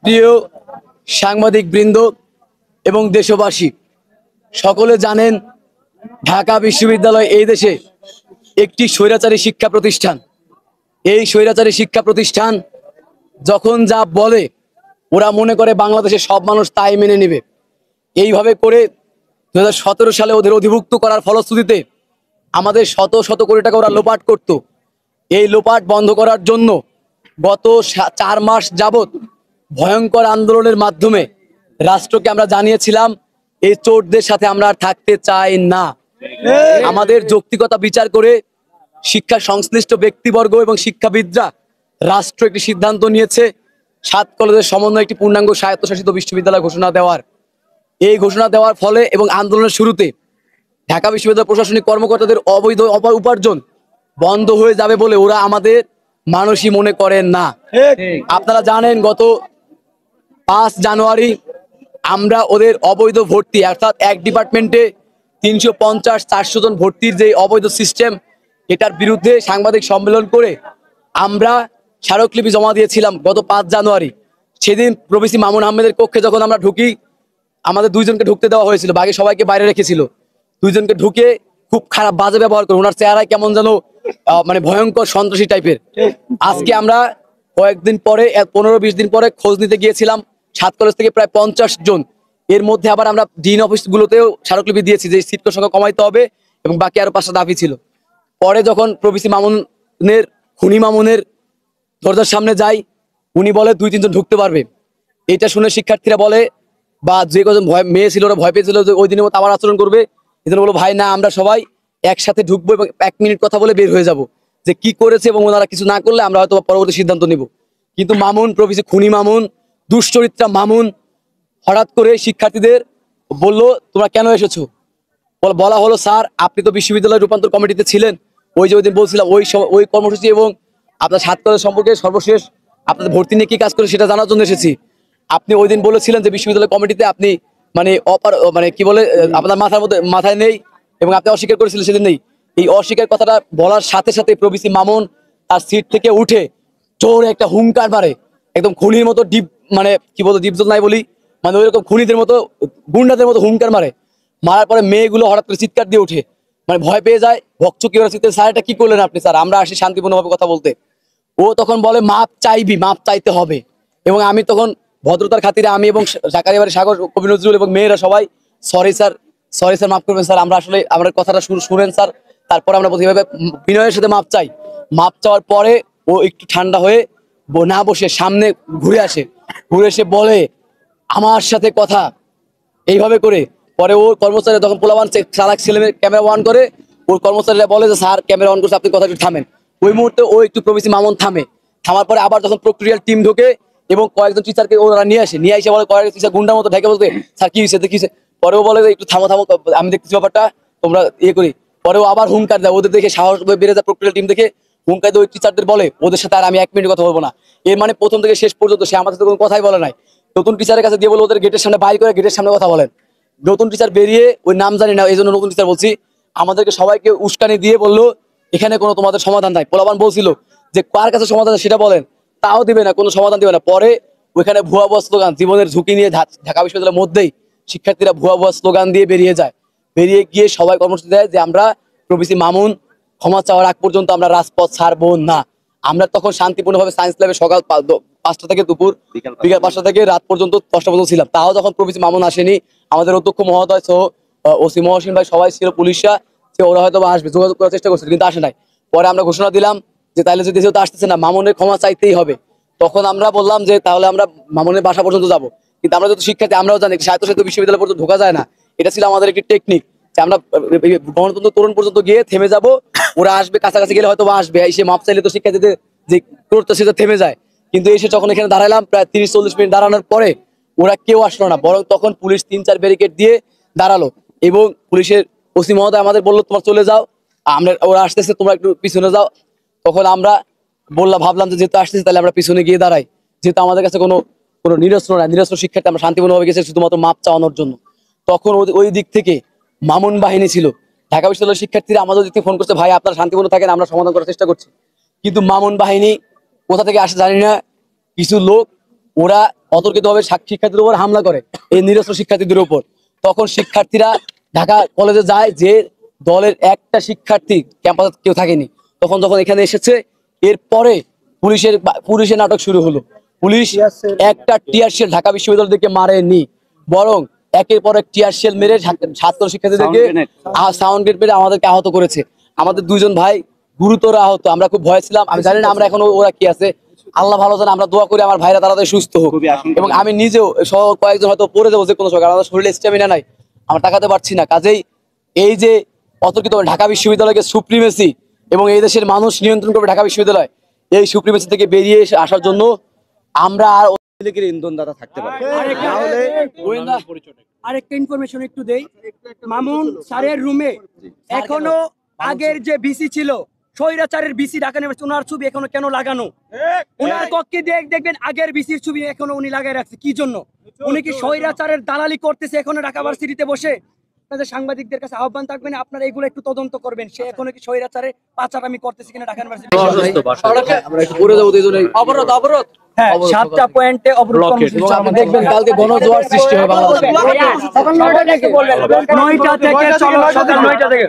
প্রিয় সাংবাদিক বৃন্দ এবং দেশবাসী, সকলে জানেন ঢাকা বিশ্ববিদ্যালয় এই দেশে একটি স্বৈরাচারী শিক্ষা প্রতিষ্ঠান। এই স্বৈরাচারী শিক্ষা প্রতিষ্ঠান যখন যা বলে ওরা মনে করে বাংলাদেশের সব মানুষ তাই মেনে নেবে। এইভাবে করে 2017 সালে ওদের অধিভুক্ত করার ফলশ্রুতিতে আমাদের শত শত কোটি টাকা ওরা লোপাট করত। এই লোপাট বন্ধ করার জন্য গত 4 মাস যাবত ভয়ঙ্কর আন্দোলনের মাধ্যমে রাষ্ট্রকে আমরা জানিয়েছিলাম এই চোরদের সাথে আমরা আর থাকতে চাই না। আমাদের যৌক্তিকতা বিচার করে শিক্ষা সংশ্লিষ্ট ব্যক্তিবর্গ এবং শিক্ষাবিদরা রাষ্ট্র একটি সিদ্ধান্ত নিয়েছে 7 কলেজের সমন্বয়ে একটি পূর্ণাঙ্গ স্বায়ত্তশাসিত বিশ্ববিদ্যালয় ঘোষণা দেওয়ার। এই ঘোষণা দেওয়ার ফলে এবং আন্দোলনের শুরুতে ঢাকা বিশ্ববিদ্যালয় প্রশাসনিক কর্মকর্তাদের অবৈধ উপার্জন বন্ধ হয়ে যাবে বলে ওরা আমাদের মানুষই মনে করেন না। আপনারা জানেন গত 5 জানুয়ারি আমরা ওদের অবৈধ ভর্তি অর্থাৎ এক ডিপার্টমেন্টে 350-400 জন ভর্তির যে অবৈধ সিস্টেম, এটার বিরুদ্ধে সাংবাদিক সম্মেলন করে আমরা স্মারকলিপি জমা দিয়েছিলাম গত 5 জানুয়ারি। সেদিন প্রভিসি মামুন আহমেদের কক্ষে যখন আমরা ঢুকি, আমাদের 2 জনকে ঢুকতে দেওয়া হয়েছিল, বাকি সবাইকে বাইরে রেখেছিল। 2 জনকে ঢুকে খুব খারাপ বাজে ব্যবহার করে, ওনার চেহারায় কেমন যেন মানে ভয়ঙ্কর সন্ত্রাসী টাইপের। আজকে আমরা কয়েকদিন পরে 15-20 দিন পরে খোঁজ নিতে গিয়েছিলাম 7 কলেজ থেকে প্রায় 50 জন। এর মধ্যে আবার আমরা ডিন অফিসগুলোতেও স্মারকলিপি দিয়েছি যে সিটের সংখ্যা কমাইতে হবে এবং বাকি আরো 5টা দাবি ছিল। পরে যখন প্রভিসি মামুনের খুনি মামুনের দরজার সামনে যাই, উনি বলে 2-3 জন ঢুকতে পারবে। এটা শুনে শিক্ষার্থীরা বলে বা যে কজন মেয়ে ছিল ওরা ভয় পেয়েছিল যে ওই দিনের মতো আবার আচরণ করবে। এজন্য বলো ভাই না, আমরা সবাই একসাথে ঢুকবো এবং 1 মিনিট কথা বলে বের হয়ে যাব যে কি করেছে এবং ওনারা কিছু না করলে আমরা হয়তো পরবর্তী সিদ্ধান্ত নিব। কিন্তু মামুন প্রভিসি খুনি মামুন, দুশ্চরিত্রা মামুন হঠাৎ করে শিক্ষার্থীদের বললো তোমরা কেন এসেছো। বলা হলো স্যার আপনি তো বিশ্ববিদ্যালয় রূপান্তর কমিটিতে ছিলেন, ওই যে ওই দিন বলছিলাম ওই কর্মসূচি এবং আপনার 7 কলেজ সম্পর্কে সর্বশেষ আপনাদের ভর্তি নিয়ে কি কাজ করে সেটা জানার জন্য এসেছি। আপনি ওই দিন বলেছিলেন যে বিশ্ববিদ্যালয় কমিটিতে আপনি মানে কি বলে আপনার মাথায় নেই এবং আপনি অস্বীকার করেছিলেন সেদিন নেই। এই অস্বীকার কথাটা বলার সাথে সাথে প্রভিসি মামুন তার সিট থেকে উঠে জোরে একটা হুঙ্কার মারে, একদম খুনির মতো ডিপ মানে কি বলতো ডিপজল নাই বলি, মানে ওইরকম খুনিদের মতো গুন্ডাদের মতো হুঙ্কার মারে। মারার পরে মেয়েগুলো হঠাৎ করে চিৎকার দিয়ে উঠে মানে ভয় পেয়ে যায়, ভকচকি ওরা চিৎকার, স্যার এটা কি করলেন আপনি, স্যার আমরা আসি শান্তিপূর্ণভাবে কথা বলতে। ও তখন বলে মাপ চাইবি, মাপ চাইতে হবে। এবং আমি তখন ভদ্রতার খাতিরে আমি এবং জাকারিয়া বাড়ি সাগর, কবি নজরুল এবং মেয়েরা সবাই সরি স্যার মাফ করবেন স্যার, আমরা আসলে আমার কথাটা শুনেন স্যার, তারপর আমরা প্রতিভাবে বিনয়ের সাথে মাপ চাই। মাপ চাওয়ার পরে ও একটু ঠান্ডা হয়ে না বসে সামনে ঘুরে এসে বলে আমার সাথে কথা এইভাবে করে। পরে ওর কর্মচারী তখন পোলাবান চালাক ছেলে ক্যামেরা অন করে, ওর কর্মচারীরা বলে যে স্যার ক্যামেরা অন করছে, আপনি কথা একটু থামেন। ওই মুহূর্তে ও একটু প্রভিসি মামুন থামার পরে আবার যখন প্রক্টোরিয়াল টিম ঢোকে এবং কয়েকজন টিচারকে ওরা নিয়ে এসে বলে কয়েকজন টিচার গুন্ডার মতো ঢেকে বলতে স্যার কি হয়েছে দেখিছে। পরে ও বলে একটু থামো আমি দেখতেছি ব্যাপারটা, তোমরা করি। পরে ও আবার হুঙ্কার দেয়, ওদের দেখে সাহস বেড়ে যায়, প্রক্টোরিয়াল টিম দেখে হুঙ্কার দিয়ে ওই টিচারদের বলে ওদের সাথে আর আমি 1 মিনিট কথা বলবো না। এর মানে প্রথম থেকে শেষ পর্যন্ত সে আমাদের সাথে কোনো কথাই বলে নাই। নতুন টিচারের কাছে দিয়ে বলে ওদের গেটের সামনে বাইর করে গেটের সামনে কথা বলেন। নতুন টিচার বেরিয়ে ওই নাম জানি না এই জন্য নতুন টিচার বলছি, আমাদেরকে সবাইকে উস্কানি দিয়ে বললো এখানে কোনো তোমাদের সমাধান নাই। পোলাবান বলছিল যে কার কাছে সমাধান সেটা বলেন, তাও দিবে না, কোনো সমাধান দিবে না। পরে ওইখানে ভুয়া স্লোগান, জীবনের ঝুঁকি নিয়ে ঢাকা বিশ্ববিদ্যালয়ের মধ্যেই শিক্ষার্থীরা ভুয়া স্লোগান দিয়ে বেরিয়ে গিয়ে সবাই কর্মসূচি দেয় যে আমরা প্রভিসি মামুন ক্ষমা চাওয়ার আগ পর্যন্ত আমরা রাজপথ ছাড়বো না। আমরা তখন শান্তিপূর্ণভাবে সায়েন্স ল্যাবে সকাল 5টা থেকে বিকাল 5টা থেকে রাত পর্যন্ত 10টা পর্যন্ত ছিলাম। তাও যখন প্রভিসি মামুন আসেনি, আমাদের অধ্যক্ষ মহোদয় সহ ওসি মহসিন ভাই সবাই ছিল, পুলিশরা, ওরা হয়তো আসবে, যোগাযোগ করার চেষ্টা করছিল কিন্তু আসে নাই। পরে আমরা ঘোষণা দিলাম যে তাহলে যদি যেহেতু আসতেছে না মামুনের ক্ষমা চাইতেই হবে, তখন আমরা বললাম যে তাহলে আমরা মামুনের বাসা পর্যন্ত যাব। কিন্তু আমরা যেহেতু শিক্ষার্থী আমরাও জানি স্বায়ত্তশাসিত বিশ্ববিদ্যালয় পর্যন্ত ঢোকা যায় না, এটা ছিল আমাদের একটি টেকনিক যে আমরা গণতন্ত্র তরুণ পর্যন্ত গিয়ে থেমে যাব, ওরা আসবে, কাছাকাছি গেলে হয়তো আসবে, এসে মাপ চাইলে তো শিক্ষার্থীদের যে করতে সেটা থেমে যায়। কিন্তু এসে যখন এখানে দাঁড়ালাম প্রায় 30-40 মিনিট দাঁড়ানোর পরে ওরা কেউ আসলো না, বরং তখন পুলিশ 3-4 ব্যারিকেড দিয়ে দাঁড়ালো এবং পুলিশের ওসি মহোদয় আমাদের বললো তোমরা চলে যাও, ওরা আসতেছে তোমরা একটু পিছনে যাও। তখন আমরা ভাবলাম যে যেহেতু আসতেছে তাহলে আমরা পিছনে গিয়ে দাঁড়াই, যেহেতু আমাদের কাছে কোনো নিরস্ত্র শিক্ষার্থী, আমরা শান্তিপূর্ণভাবে গেছি শুধুমাত্র মাপ চাওয়ানোর জন্য। তখন ওই দিক থেকে মামুন বাহিনী ছিল, ঢাকা বিশ্ববিদ্যালয়ের শিক্ষার্থীরা আমাদের দিক থেকে ফোন করছে ভাই আপনারা শান্তিপূর্ণ থাকেন, আমরা সমাধান করার চেষ্টা করছি। কিন্তু মামুন বাহিনী কোথা থেকে আসে জানি না, কিছু লোক ওরা অতর্কিতভাবে শিক্ষার্থীদের উপর হামলা করে, এই নিরস্ত্র শিক্ষার্থীদের উপর। তখন শিক্ষার্থীরা ঢাকা কলেজে যায়, যে দলের একটা শিক্ষার্থী ক্যাম্পাসে কেউ থাকেনি। তখন যখন এখানে এসেছে, এরপরে পুলিশের নাটক শুরু হলো। পুলিশ একটা টিয়ার শেল ঢাকা বিশ্ববিদ্যালয় থেকে মারেনি, বরং একের পর এক টিয়ার শেল মেরে ছাত্র শিক্ষার্থীদেরকে সাউন্ড গ্রেড মেরে আমাদেরকে আহত করেছে। আমাদের দুইজন ভাই গুরুতর আহত। আমরা খুব ভয় ছিলাম, আমি জানি না আমরা এখনো ওরা কি আছে, আল্লাহ ভালো জানে। আমরা দোয়া করি আমার ভাইরা তাড়াতাড়ি সুস্থ হোক, এবং আমি নিজেও সহ কয়েকজন হয়তো পড়ে যাবো যে কোনো সময়, কারণ আমাদের শরীরে স্ট্যামিনা নাই, আমরা টাকাতে পারছি না। কাজেই এই যে অতর্কিত ঢাকা বিশ্ববিদ্যালয়কে সুপ্রিমেসি এবং এই দেশের মানুষ নিয়ন্ত্রণ করবে ঢাকা বিশ্ববিদ্যালয়, এই সুপ্রিমেসি থেকে বেরিয়ে আসার জন্য আমরা আর ইন্ধনদাতা থাকতে পারি। আরেকটা ইনফরমেশন একটু দেই, মামুন স্যারের রুমে এখনো আগের যে বিসি ছিল, স্বৈরাচারের বিসি ঢাকা ইউনিভার্সিটি, ওনার ছবি এখনো কেন লাগানো? ওনার কক্ষে দেখবেন আগের বিসির ছবি এখনো উনি লাগাই রাখছে। কি জন্য? উনি কি স্বৈরাচারের দালালি করতেছে এখনো ঢাকা ভার্সিটিতে বসে? আপনাদের সাংবাদিকদের কাছে আহ্বান থাকবেন, আপনারা এগুলো একটু তদন্ত করবেন, সে এখনো কি স্বৈরাচারের পাচারামি করতেছে কিনা ঢাকা ইউনিভার্সিটি। অবরোধ অবরোধ, হ্যাঁ, 7টা পয়েন্টে অবরোধ কর্মসূচি। আপনি দেখবেন কালকে গণজোয়ার সৃষ্টি হবে বাংলাদেশে। সকাল 9টা থেকে চলো, সকাল 9টা থেকে।